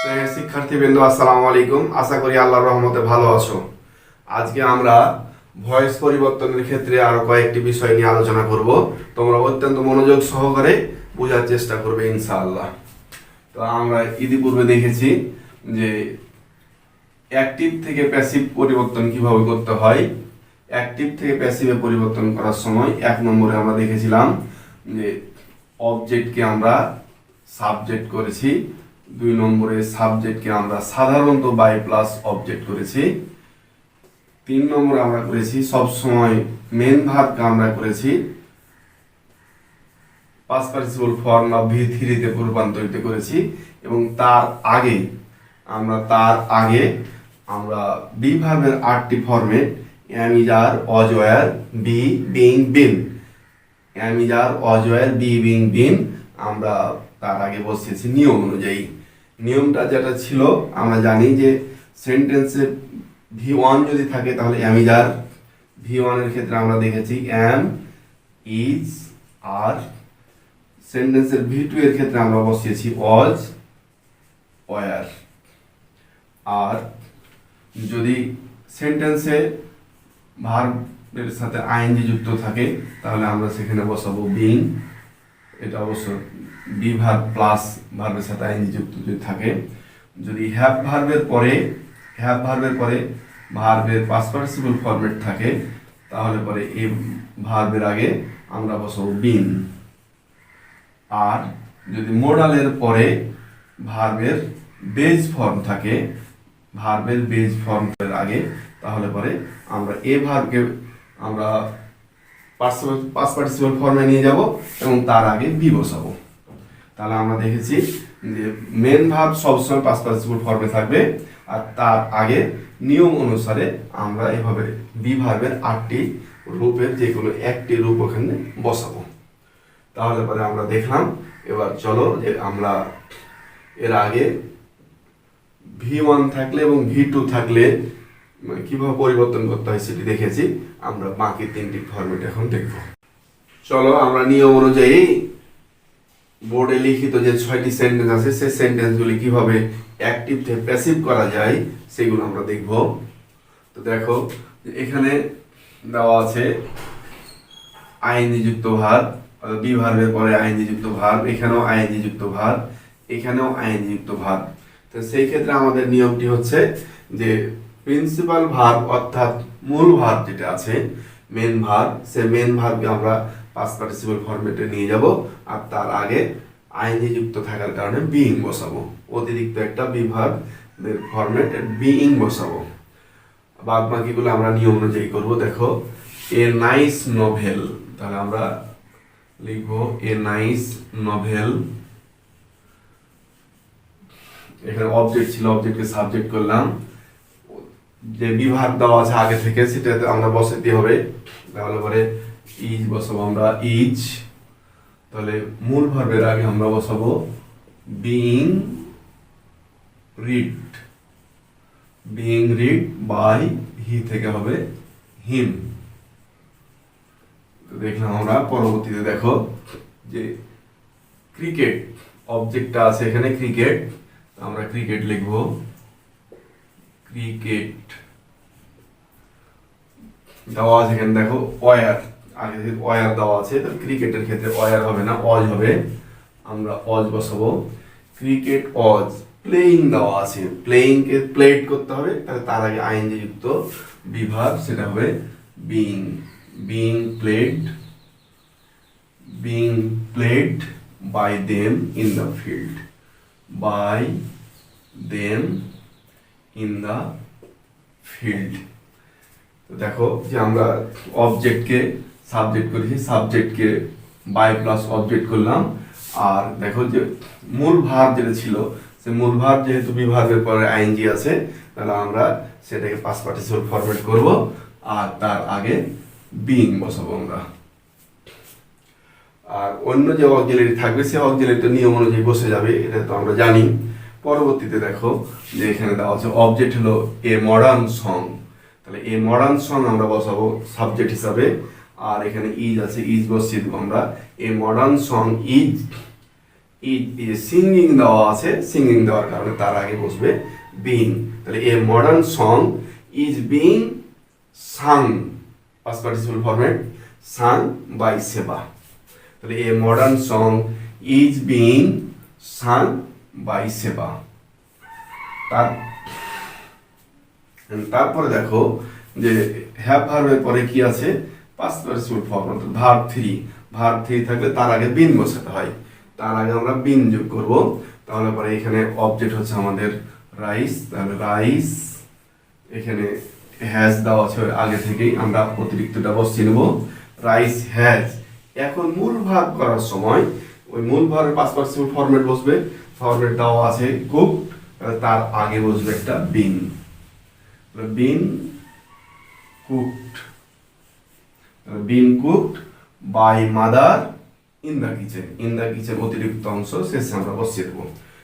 শিক্ষার্থীবৃন্দ আসসালামু আলাইকুম। আশা করি আল্লাহর রহমতে ভালো আছো। আজকে আমরা ভয়েস পরিবর্তনের ক্ষেত্রে আরো কয়েকটি বিষয় নিয়ে আলোচনা করব। তোমরা অত্যন্ত মনোযোগ সহকারে বোঝার চেষ্টা করবে ইনশাআল্লাহ। তো আমরা ইতিপূর্বে দেখেছি যে অ্যাক্টিভ থেকে প্যাসিভ পরিবর্তন কিভাবে করতে হয়। অ্যাক্টিভ থেকে প্যাসিভে পরিবর্তন করার সময় 1 নম্বরে আমরা দেখেছিলাম যে অবজেক্টকে আমরা সাবজেক্ট করেছি, 2 নম্বরে সাবজেক্টকে আমরা সাধারণত বাই প্লাস অবজেক্ট করেছি, 3 নম্বরে আমরা করেছি সবসময় মেন ভার্বকে আমরা করেছি পাস্ট পার্টিসিপল ফর্ম বা V3 তে রূপান্তরিত করেছি এবং তার আগে আমরা বি ভার্বের 8টি format am is are was were be being been am is are was were be being been আমরা তার আগে বসিয়েছি নিয়ম অনুযায়ী। নিয়মটা যেটা ছিল আমরা জানি যে সেন্টেন্সে V1 যদি থাকে তাহলে am is are, V1 এর ক্ষেত্রে আমরা দেখেছি am is are, সেন্টেন্সের V2 এর ক্ষেত্রে আমরা বসিয়েছি was were। আর যদি সেন্টেন্সে ভার্বের সাথে আইএনজি যুক্ত থাকে তাহলে আমরা সেখানে বসাবো বিং। এটা অবশ্য বি ভার্ব প্লাস ভার্বের সাথে আইএনজি যুক্ত যদি থাকে। যদি হ্যাভ ভার্বের পরে ভার্বের পাস্ট পার্টিসিপল ফরম্যাট থাকে তাহলে পরে এই ভার্বের আগে আমরা বসাবো বিন। আর যদি মোডালের পরে ভার্বের বেজ ফর্ম থাকে, ভার্বের বেজ ফর্মের আগে তাহলে পরে আমরা এ ভার্বকে আমরা পাস্ট পার্টিসিপল ফর্মে নিয়ে যাব এবং তার আগে বি বসাবো। তাহলে আমরা দেখেছি যে মেন ভার্ব সবসময় পাস্ট পার্টিসিপল ফর্মে থাকবে আর তার আগে নিয়ম অনুসারে আমরা এভাবে বি ভার্বের 8টি রূপের যে কোনো একটি রূপ ওখানে বসাবো। তাহলে পরে আমরা দেখলাম। এবার চলো যে আমরা এর আগে V1 থাকলে এবং V2 থাকলে কিভাবে পরিবর্তন করতে হয় সেটি দেখেছি। আমরা বাকি 3টি ফরম্যাট এখন দেখব। চলো আমরা নিয়ম অনুযায়ী বোর্ডে লিখিত যে 6টি সেন্টেন্স আছে সেই সেন্টেন্সগুলি কিভাবে অ্যাক্টিভ থেকে প্যাসিভ করা যায় সেগুলো আমরা দেখব। তো দেখো এখানে দেওয়া আছে আইএনজি যুক্ত ভার্ব, বি ভার্বের পরে আইএনজি যুক্ত ভার্ব, এখানেও আইএনজি যুক্ত ভার্ব, এখানেও আইএনজি যুক্ত ভার্ব। তো সেই ক্ষেত্রে আমাদের নিয়মটি হচ্ছে যে প্রিন্সিপাল ভার্ব অর্থাৎ মূল ভার্ব যেটা আছে মেন ভার্ব, সেই মেন ভার্বকে আমরা পাস্ট পার্টিসিপল ফরম্যাটে নিয়ে যাব আর তার আগে আইএনজি যুক্ত থাকার কারণে বিইং বসাবো। অতিরিক্ত একটা বি ভার্বের ফরম্যাট বিইং বসাবো। বাদ বাকিগুলো আমরা নিয়ম অনুযায়ী করব। দেখো এ নাইস নোভেল, তাহলে আমরা লিখবো এ নাইস নোভেল। এখানে অবজেক্ট ছিল, অবজেক্টকে সাবজেক্ট করলাম, যে বিভাগ দেওয়া আছে আগে থেকে সেটাতে আমরা বসাতে হবে। তাহলে পরে ইজ বসাবো আমরা ইজ। তাহলে মূল ভার্বের আগে আমরা বসাবো বিইং রিড বাই হি থেকে হবে হিম। দেখলাম আমরা। পরবর্তীতে দেখো যে ক্রিকেট অবজেক্টটা আছে এখানে ক্রিকেট, আমরা ক্রিকেট লিখবো ক্রিকেট। দেওয়া আছে এখানে দেখো ওয়ার, আগে থেকে ওয়ার দেওয়া আছে, তো ক্রিকেটের ক্ষেত্রে ওয়ার হবে না অজ হবে, আমরা অজ বসাবো ক্রিকেট অজ। প্লেইং দেওয়া আছে, প্লেইং কে প্লেড করতে হবে, তাহলে তার আগে আইএনজি যুক্ত বিভাগ সেটা হবে being played by them in the field, by them in the field. তো দেখো যে আমরা অবজেক্টকে সাবজেক্ট করেছি, সাবজেক্টকে বাই প্লাস অবজেক্ট করলাম। আর দেখো যে মূল ভার্ব যেটা ছিল সে মূল ভার্ব যেহেতু বি ভার্বের পরে আইএনজি আছে তাহলে আমরা সেটাকে পাস্ট পার্টিসিপল ফরম্যাট করব আর তার আগে বিইং বসাবো আমরা। আর অন্য যে অক্সিলারি থাকবে সে অক্সিলারি তো নিয়ম অনুযায়ী বসে যাবে, এটা তো আমরা জানি। পরবর্তীতে দেখো যে এখানে দেওয়া আছে অবজেক্ট হলো এ মডার্ন সং, তাহলে এ মডার্ন সং আমরা বসাবো সাবজেক্ট হিসাবে। আর এখানে ইজ আছে, ইজ বসিয়ে দেবো আমরা এ মডার্ন সং ইজ এই যে সিঙ্গিং দেওয়া আছে, সিঙ্গিং দেওয়ার কারণে তার আগে বসবে বিং। তাহলে a modern song is being sung, past participle format, sung by Seba. তাহলে a modern song is being sung by Seba. তারপরে দেখো যে হ্যাভ ভার্বের পরে কি আছে, পাস্ট পার্টিসিপল ফর্ম অর্থাৎ ভার্ব থ্রি। ভার্ব থ্রি থাকলে তার আগে বিন বসাতে হয়, তার আগে আমরা বিন যোগ করব। তাহলে পরে এখানে অবজেক্ট হচ্ছে আমাদের রাইস, তাহলে রাইস, এখানে হ্যাজ দেওয়া আছে আগে থেকেই, আমরা অতিরিক্তটা বসিয়ে নেব, রাইস হ্যাজ। এখন মূল ভার্ব করার সময় ওই মূল ভার্বের পাস্ট পার্টিসিপল ফরম্যাট বসবে, ফরম্যাট দেওয়া আছে কুক, তার আগে বসবে একটা been, been cooked, been cooked by mother in the kitchen. In the kitchen অতিরিক্ত অংশ শেষে আমরা বসিয়ে দেবো।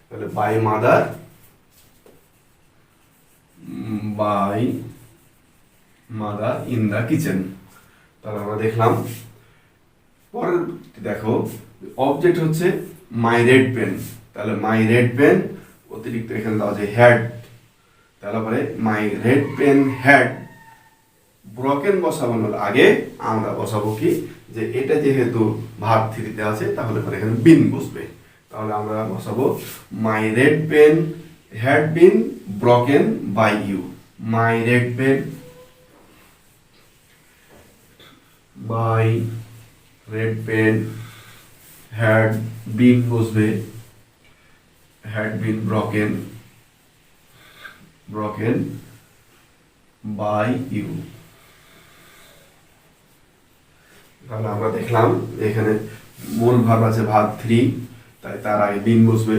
তাহলে by mother, by mother in the kitchen. তাহলে আমরা দেখলাম। পরের দেখো অবজেক্ট হচ্ছে মাই রেড পেন, তাহলে মাই রেড পেন অতিরিক্ত এখানে দেওয়া আছে হ্যাড, তাহলে পরে মাই রেড পেন হ্যাড ব্রকেন বসানোর আগে আমরা বসাবো কি, যে এটা যেহেতু ভার্ব থ্রিতে আছে তাহলে পরে এখানে বিন বসবে। তাহলে আমরা বসাবো my red pen had been broken by you. My red pen, by red pen had been বসবে, had been broken, broken by you. তাহলে আমরা দেখলাম এখানে মূল ভার্ব আছে ভার্ব থ্রি, তাই তার আগে বিন বসবে।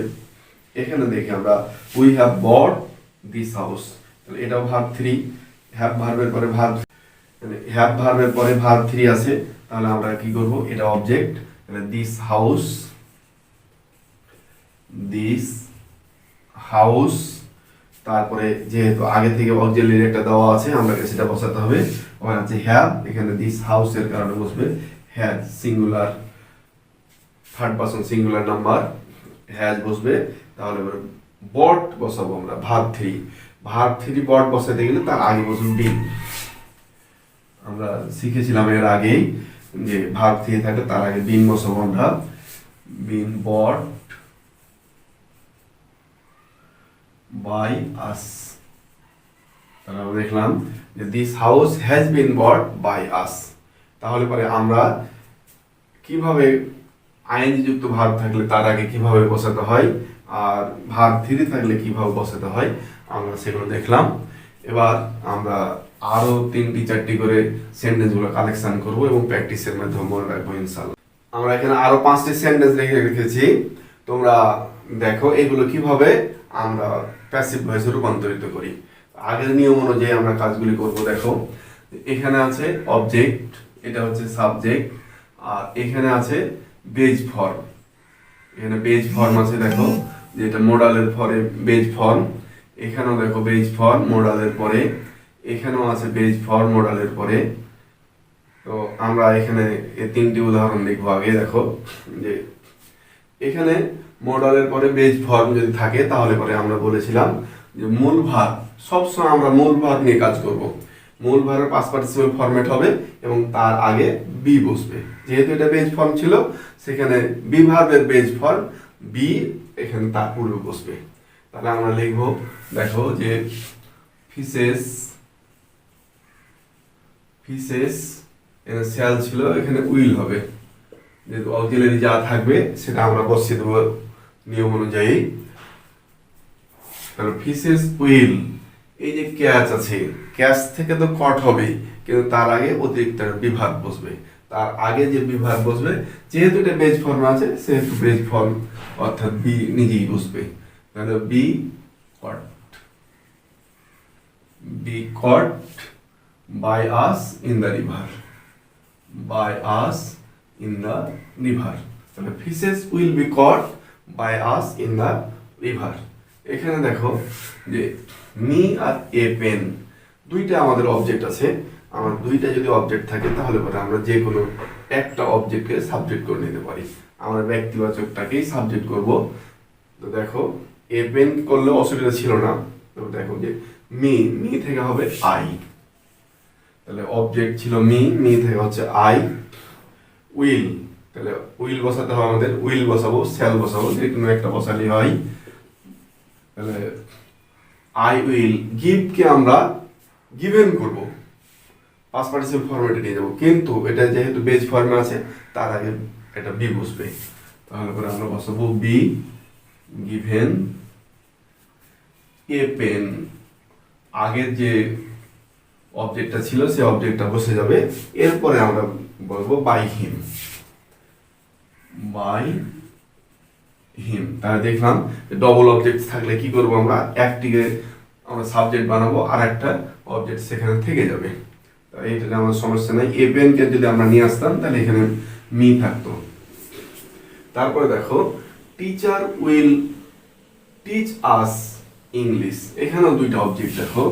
এখানে দেখি আমরা we have bought this house, তাহলে এটাও ভার্ব থ্রি, হ্যাভ ভার্বের পরে ভার্ব, হ্যাভ ভার্বের পরে ভার্ব থ্রি আছে, তাহলে আমরা কি করব, এটা অবজেক্ট, তাহলে দিস হাউস, দিস হাউস, তারপরে যেহেতু আগে থেকে অক্সিলারি একটা দেওয়া আছে আমাকে সেটা বসাতে হবে। ওখানে আছে হ্যাভ, এখানে দিস হাউসের কারণে বসবে has, singular third person singular number, has বসবে। তাহলে বট বসাবো আমরা ভার্ব থ্রি, ভার্ব থ্রি বট বসাতে গেলে তার আগে বসবে বিন। আমরা শিখেছিলাম এর আগেই যে ভার্ব থ্রি থাকলে তার আগে বিন বসাবো আমরা, বিন বট বাই আস। তাহলে আমরা দেখলাম যে this house has been bought by us. তাহলে পরে আমরা কিভাবে আইএনজি যুক্ত ভার্ব থাকলে তার আগে কিভাবে বসাতে হয় আর ভার্ব থ্রি থাকলে কিভাবে বসাতে হয় আমরা সেগুলো দেখলাম। এবার আমরা আরো 3-4টি করে সেন্টেন্সগুলো কালেকশন করব এবং প্র্যাকটিসের মাধ্যমে মনে রাখবো ইনশাআল্লাহ। আমরা এখানে আরো 5টি সেন্টেন্স রেখেছি, তোমরা দেখো এগুলো কিভাবে আমরা প্যাসিভ ভয়েসে রূপান্তরিত করি। আগের নিয়ম অনুযায়ী আমরা কাজগুলি করব। দেখো এখানে আছে অবজেক্ট, এটা হচ্ছে সাবজেক্ট, আর এখানে আছে বেজ ফর্ম, এখানে বেজ ফর্ম আছে, দেখো যেটা মোডালের পরে বেজ ফর্ম, এখানেও দেখো বেজ ফর্ম মোডালের পরে, এখানেও আছে বেজ ফর্ম মোডালের পরে। তো আমরা এখানে এই 3টি উদাহরণ দেখবো। আগে দেখো যে এখানে মডালের পরে বেজ ফর্ম যদি থাকে তাহলে পরে আমরা বলেছিলাম যে মূল ভার্ব, সবসময় আমরা মূল ভার্ব নিয়ে কাজ করব। মূল ভার্বের পাস্ট পার্টিসিপল ফরম্যাট হবে এবং তার আগে বি বসবে। যেহেতু এটা বেজ ফর্ম ছিল সেখানে বি ভার্বের বেজ ফর্ম বি এখানে তার পূর্বে বসবে। তাহলে আমরা লিখব, দেখো যে ফিশেস, ফিশেস এখানে শ্যাল ছিল, এখানে উইল হবে, যেহেতু অক্সিলারি যা থাকবে সেটা আমরা বসিয়ে দেবো নিয়ম অনুযায়ী। তাহলে ফিশেস উইল, এই যে ক্যাচ আছে, ক্যাচ থেকে তো কট হবে কিন্তু তার আগে অতিরিক্ত বিভাগ বসবে, তার আগে যে বিভাগ বসবে যেহেতু এটা বেজ ফর্ম আছে সেহেতু বেজ ফর্ম অর্থাৎ বি নিজেই বসবে। তাহলে be caught, be caught by us in the river, by us in the river. তাহলে fishes will be caught by us in the river. এখানে দেখো যে মি আর এ পেন দুইটা আমাদের অবজেক্ট আছে, আমার দুইটা যদি অবজেক্ট থাকে তাহলে পরে আমরা যে কোনো একটা অবজেক্টকে সাবজেক্ট করে নিতে পারি। আমরা ব্যক্তিবাচকটাকেই সাবজেক্ট করব। তো দেখো এ পেন করলে অসুবিধা ছিল না। তো দেখো যে মি থেকে হবে আই, তাহলে অবজেক্ট ছিল মি থেকে হচ্ছে আই। উইল, তাহলে উইল বসাতে হবে আমাদের, উইল বসাবো, শ্যাল বসাবো, যে কোনো একটা বসালেই হয়। তাহলে আই উইল গিভকে আমরা গিভেন করব, পাস্ট পার্টিসিপল ফরম্যাটে নিয়ে যাবো, কিন্তু এটা যেহেতু বেজ ফর্মে আছে তার আগে এটা বি বসবে। তাহলে পরে আমরা বসাবো বি গিভেন এ পেন। আগের যে অবজেক্টটা ছিল সেই অবজেক্টটা বসে যাবে। এরপরে আমরা বলবো বাই হিম, বাই হিম। তাহলে দেখলাম ডবল অবজেক্ট থাকলে কি করব, আমরা একটিকে আমরা সাবজেক্ট বানাবো আর একটা অবজেক্ট সেখানে থেকে যাবে। এইটা আমার সমস্যা নাই। এ পেনকে যদি আমরা নিয়ে আসতাম তাহলে এখানে মি থাকতো। তারপরে দেখো teacher will teach us English, এখানেও দুইটা অবজেক্ট দেখো,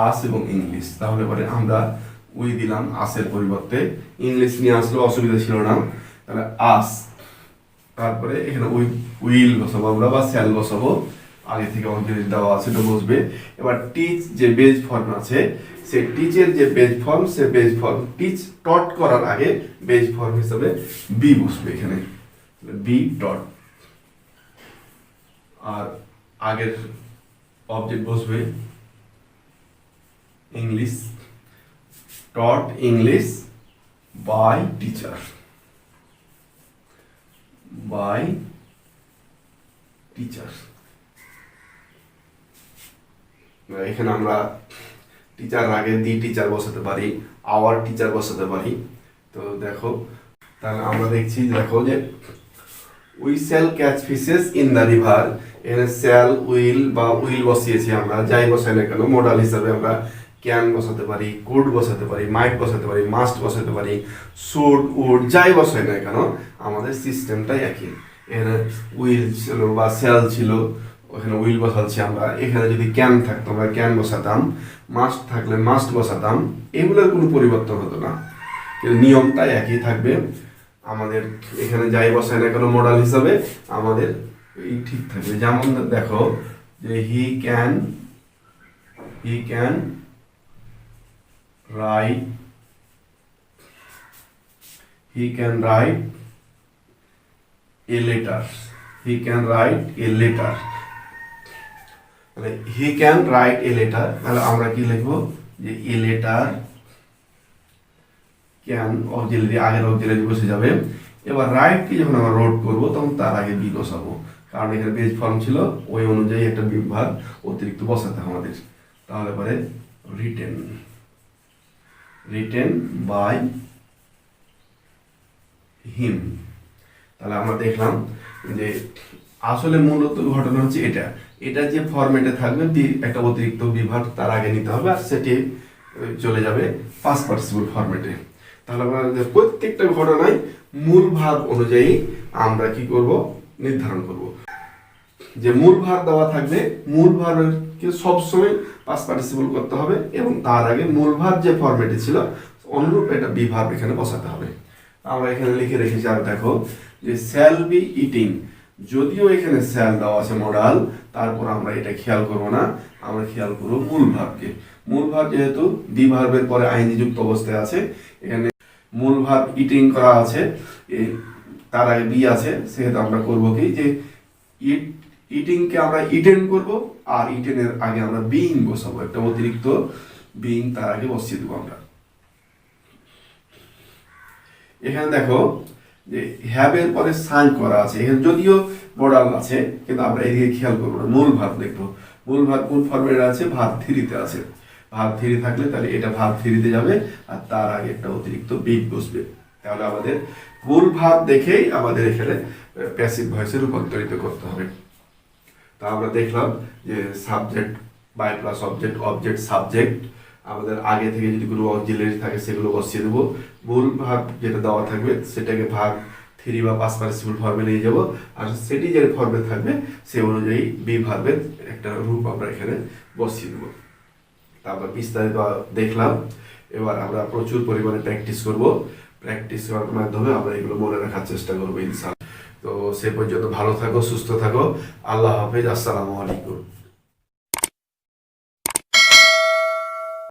আস এবং ইংলিশ। তাহলে পরে আমরা উই দিলাম আসের পরিবর্তে, ইংলিশ নিয়ে আসলে অসুবিধা ছিল না। তাহলে আস, তারপরে এখানে উইল বসাবো আমরা বা শ্যাল বসাবো, আগে থেকে অবজেক্ট দেওয়া আছে তো বসবে। এবার টিচ যে বেজ ফর্ম আছে, সে টিচের যে বেজ ফর্ম, সে বেজ ফর্ম টিচ টট করার আগে বেজ ফর্ম হিসেবে বি বসবে এখানে, বি ডট। আর আগের অবজেক্ট বসবে English, taught English by teacher, by teacher. এখানে আমরা টিচার আগে দি টিচার বসাতে পারি, আওয়ার টিচার বসাতে পারি। তো দেখো তাহলে আমরা দেখছি, দেখো যে we shall catch fishes in the river, এখানে শ্যাল উইল বা উইল বসিয়েছি আমরা, যাই বসাই না কেন মডাল হিসাবে আমরা ক্যান বসাতে পারি, কুড বসাতে পারি, মাইট বসাতে পারি, মাস্ট বসাতে পারি, শুড উড যাই বসাই না কেন আমাদের সিস্টেমটাই একই। এখানে উইল ছিল বা শ্যাল ছিল, ওখানে উইল বসাচ্ছি আমরা। এখানে যদি ক্যান থাকতো আমরা ক্যান বসাতাম, মাস্ট থাকলে মাস্ট বসাতাম, এগুলোর কোনো পরিবর্তন হতো না, কিন্তু নিয়মটাই একই থাকবে আমাদের। এখানে যাই বসায় না কেন মডাল হিসাবে আমাদের এই ঠিক থাকবে। যেমন দেখো যে he can write, he can write a letter, he can write a letter. তাহলে he can write a letter, তাহলে আমরা কি লিখবো যে এ লেটার ক্যান অক্সিলারি, আগের অক্সিলারি বসে যাবে। এবার রাইট কি যখন আমরা রোড করবো তখন তার আগে বি বসাবো, কারণ এখানে বেজ ফর্ম ছিল, ওই অনুযায়ী একটা বিভাগ অতিরিক্ত বসাতে আমাদের। তাহলে পরে রিটেন, রিটেন বাই হিম। তাহলে আমরা দেখলাম যে আসলে মূলত ঘটনা হচ্ছে এটা যে ফরম্যাটে থাকবে একটা অতিরিক্ত বিভাগ তার আগে নিতে হবে, আর সেটি চলে যাবে পাস্ট পার্টিসিপল ফরম্যাটে। তাহলে আমরা প্রত্যেকটা ঘটনায় মূল ভাব অনুযায়ী আমরা কি করব, নির্ধারণ করব যে মূল ভাব দেওয়া থাকবে, মূল ভাবকে সবসময় পাস্ট পার্টিসিপল করতে হবে এবং তার আগে মূল ভাব যে ফরম্যাটে ছিল অনুরূপ একটা বিভাগ এখানে বসাতে হবে। আমরা এখানে লিখে রেখেছি, আর দেখো যে শ্যাল বি ইটিং, যদিও এখানে শ্যাল দেওয়া আছে মডাল, তারপর আমরা এটা খেয়াল করব না, আমরা খেয়াল করব মূল ভাবকে। মূল ভাব যেহেতু বি ভার্বের পরে আইনজি যুক্ত অবস্থায় আছে, এখানে মূল ভাব ইটিং করা আছে, তার আগে বি আছে, সেহেতু আমরা করব কি যে ইটিংকে আমরা ইটেন করব, আর ইটেনের আগে আমরা বিইং বসাবো, একটা অতিরিক্ত বিইং তার আগে বসিয়ে দেবো আমরা। এখানে দেখো যে হ্যাভের পরে সাইন করা আছে, এখানে যদিও মডাল আছে কিন্তু আমরা এদিকে খেয়াল করবো না, মূল ভাব দেখবো। মূল ভাব কোন ফর্মেটে আছে, ভাব থ্রিতে আছে। ভাব থ্রি থাকলে তাহলে এটা ভাব থ্রিতে যাবে, আর তার আগে একটা অতিরিক্ত বিট বসবে। তাহলে আমাদের মূল ভাব দেখেই আমাদের এখানে প্যাসিভ ভয়েসে রূপান্তরিত করতে হবে। তা আমরা দেখলাম যে subject by plus object, object subject, আমাদের আগে থেকে যদি কোনো অক্সিলারি থাকে সেগুলো বসিয়ে দেবো। মূল ভাব যেটা দেওয়া থাকবে সেটাকে ভাব থ্রি বা পাস্ট পার্টিসিপল ফর্মে নিয়ে যাবো, আর সেটি যে ফর্মে থাকবে সে অনুযায়ী বি ভার্বের একটা রূপ আমরা এখানে বসিয়ে দেবো। তারপর বিস্তারিত দেখলাম এবার আমরা প্রচুর পরিমাণে প্র্যাকটিস করব, প্র্যাকটিস করার মাধ্যমে আমরা এগুলো মনে রাখার চেষ্টা করবো ইনশাআল্লাহ। তো সে পর্যন্ত ভালো থাকো, সুস্থ থাকো, আল্লাহ হাফেজ, আসসালামু আলাইকুম।